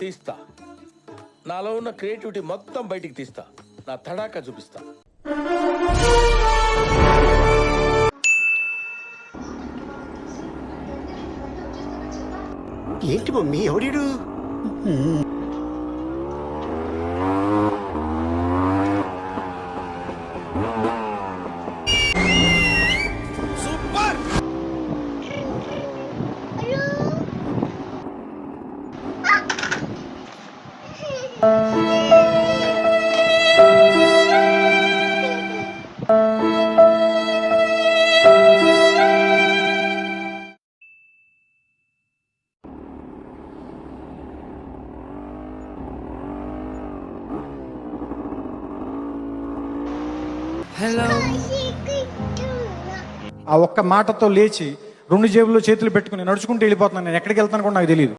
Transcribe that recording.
తీస్తా. నాలో ఉన్న క్రియేటివిటీ మొత్తం బయటికి తీస్తా. నా తడాకా చూపిస్తా. ఏంటి మమ్మీ ఎవడీడు? సూపర్. ఆ ఒక్క మాటతో లేచి 2 జేబుల్లో చేతులు పెట్టుకుని నడుచుకుంటూ వెళ్ళిపోతున్నాను. నేను ఎక్కడికి వెళ్తాను కూడా నాకు తెలియదు.